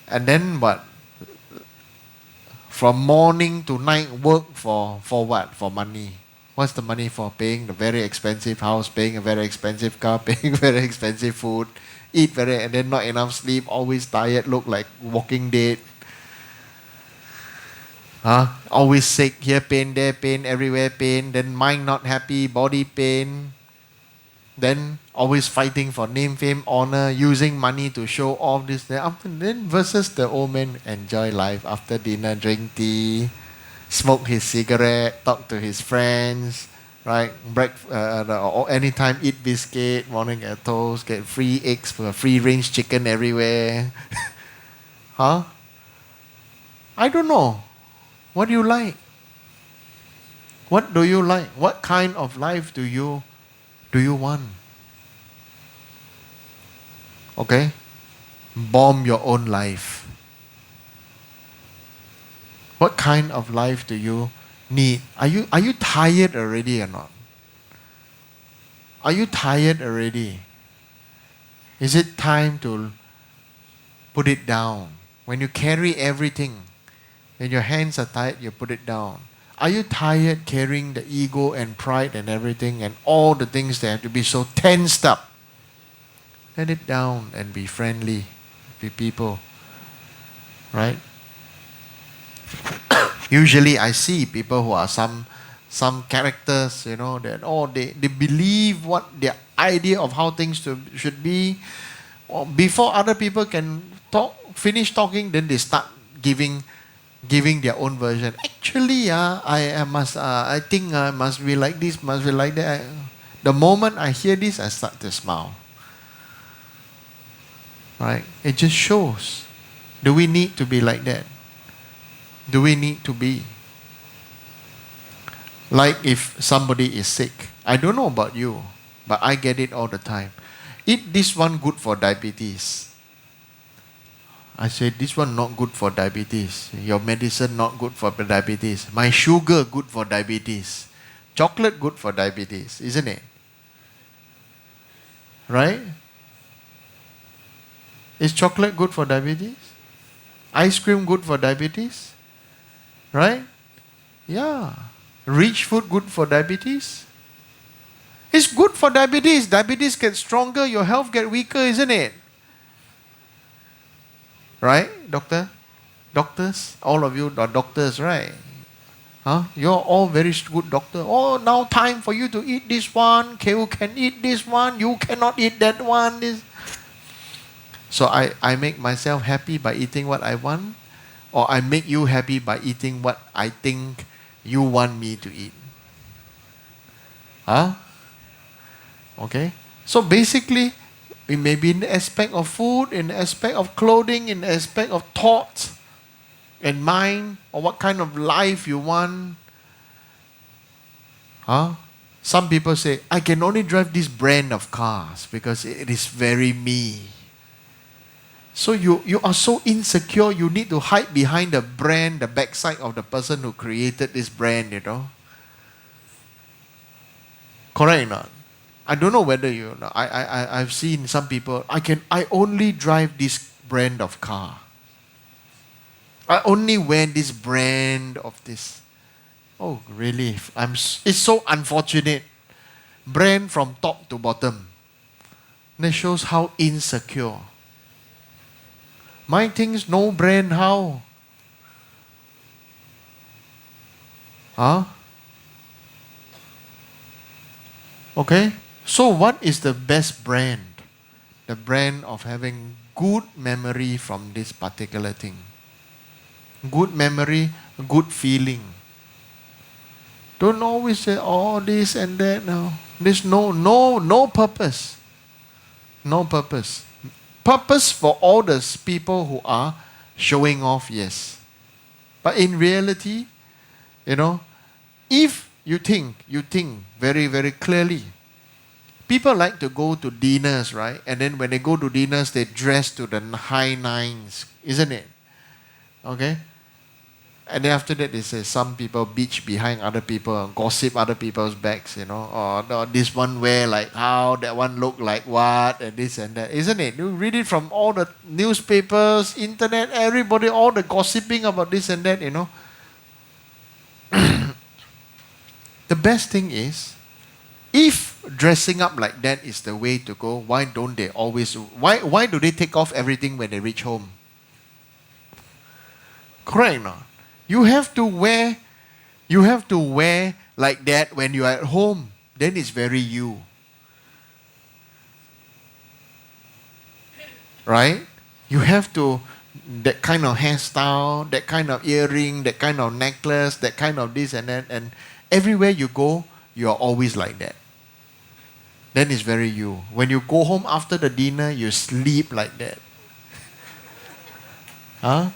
And then what? From morning to night, work for what? For money. What's the money for? Paying the very expensive house, paying a very expensive car, paying very expensive food, and then not enough sleep, always tired, look like walking dead. Always sick, here pain, there pain, everywhere pain, then mind not happy, body pain. Then always fighting for name, fame, honor, using money to show off this, that. Then versus the old man enjoy life after dinner, drink tea, smoke his cigarette, talk to his friends, right? Or anytime eat biscuit, morning at toast, get free eggs, free range chicken everywhere. I don't know. What do you like? What do you like? What kind of life do you want? Okay? Bomb your own life. What kind of life do you need? Are you tired already or not? Are you tired already? Is it time to put it down? When you carry everything, when your hands are tired, you put it down. Are you tired carrying the ego and pride and everything and all the things that have to be so tensed up? Let it down and be friendly with people. Right? Usually I see people who are some characters, that they believe what their idea of how things should be. Or before other people can finish talking, then they start giving their own version. Actually, I think I must be like this, must be like that. The moment I hear this, I start to smile. Right? It just shows. Do we need to be like that? Do we need to be? Like if somebody is sick. I don't know about you, but I get it all the time. Eat this one, good for diabetes. I say, this one not good for diabetes. Your medicine not good for diabetes. My sugar good for diabetes. Chocolate good for diabetes, isn't it? Right? Is chocolate good for diabetes? Ice cream good for diabetes? Right? Yeah. Rich food good for diabetes? It's good for diabetes. Diabetes gets stronger, your health gets weaker, isn't it? Right, doctor? Doctors? All of you are doctors, right? You're all very good doctor. Oh, now time for you to eat this one. You can eat this one. You cannot eat that one. So I make myself happy by eating what I want, or I make you happy by eating what I think you want me to eat. Okay? So basically, it may be in the aspect of food, in the aspect of clothing, in the aspect of thoughts and mind, or what kind of life you want. Huh? Some people say, I can only drive this brand of cars because it is very me. So you are so insecure, you need to hide behind the brand, the backside of the person who created this brand, you know. Correct or not? I don't know whether you know. I've seen some people, I only drive this brand of car. I only wear this brand of this. Oh, really? It's so unfortunate. Brand from top to bottom. That shows how insecure. My things no brand how? Huh? Okay? So what is the best brand? The brand of having good memory from this particular thing. Good memory, good feeling. Don't always say all this and that now. There's no purpose. No purpose. Purpose for all those people who are showing off, yes. But in reality, you know, if you think very, very clearly. People like to go to dinners, right? And then when they go to dinners, they dress to the high nines, isn't it? Okay? And then after that, they say some people bitch behind other people, gossip other people's backs, you know. Or no, this one wear like how, that one look like what, and this and that, isn't it? You read it from all the newspapers, internet, everybody, all the gossiping about this and that, you know. The best thing is, if dressing up like that is the way to go, why don't they always, why do they take off everything when they reach home? Correct or not? You have to wear like that when you are at home. Then it's very you. Right? You have to, that kind of hairstyle, that kind of earring, that kind of necklace, that kind of this and that. And everywhere you go, you are always like that. Then it's very you. When you go home after the dinner, you sleep like that. Huh?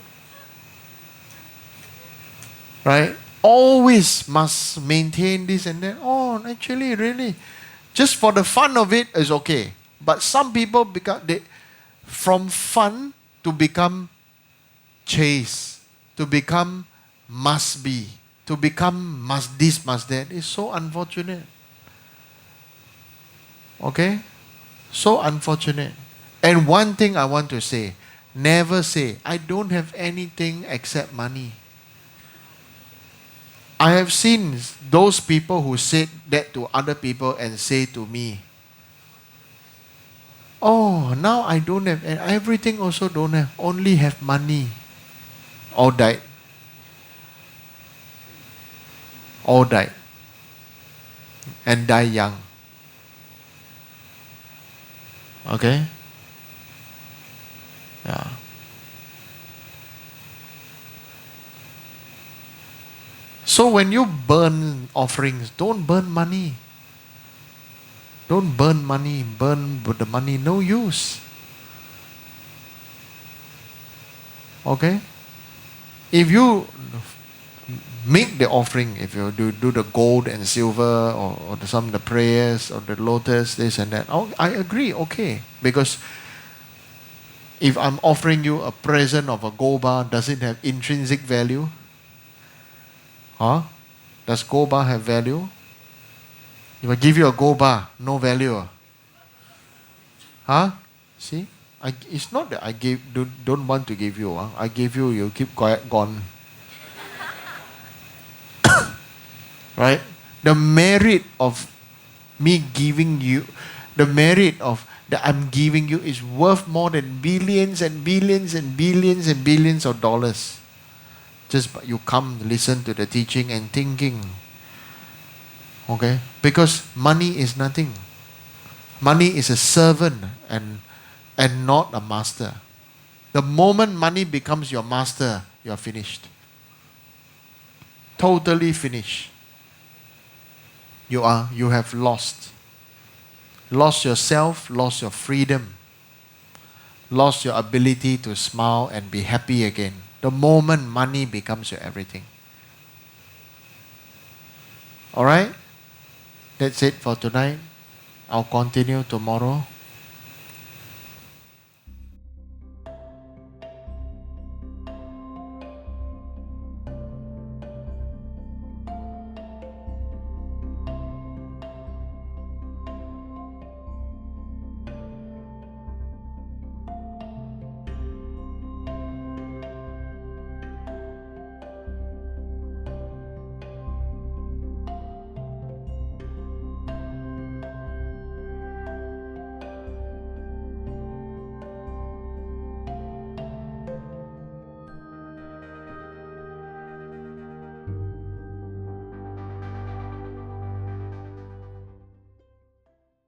Right? Always must maintain this and that. Oh, actually, really. Just for the fun of it is okay. But some people from fun to become chase, to become must be, to become must this, must that. It's so unfortunate. Okay? So unfortunate. And one thing I want to say, never say, I don't have anything except money. I have seen those people who said that to other people and say to me, oh, now I don't have, and everything also don't have, only have money. All died. All died. And die young. Okay? Yeah. So when you burn offerings, don't burn money. Don't burn money. Burn with the money, no use. Okay? If you make the offering, if you do the gold and silver or some of the prayers or the lotus, this and that, oh, I agree, okay. Because if I'm offering you a present of a gold bar, does it have intrinsic value? Huh? Does gold bar have value? If I give you a gold bar, no value. Huh? See? It's not that I don't want to give you. I give you, you keep quiet, gone. Right? The merit of me giving you, the merit of that I'm giving you is worth more than billions and billions and billions and billions of dollars. Just you come listen to the teaching and thinking. Okay? Because money is nothing. Money is a servant and not a master. The moment money becomes your master, you are finished. Totally finished. You have lost. lost yourself, lost your freedom, lost your ability to smile and be happy again. The moment money becomes your everything. Alright? That's it for tonight. I'll continue tomorrow.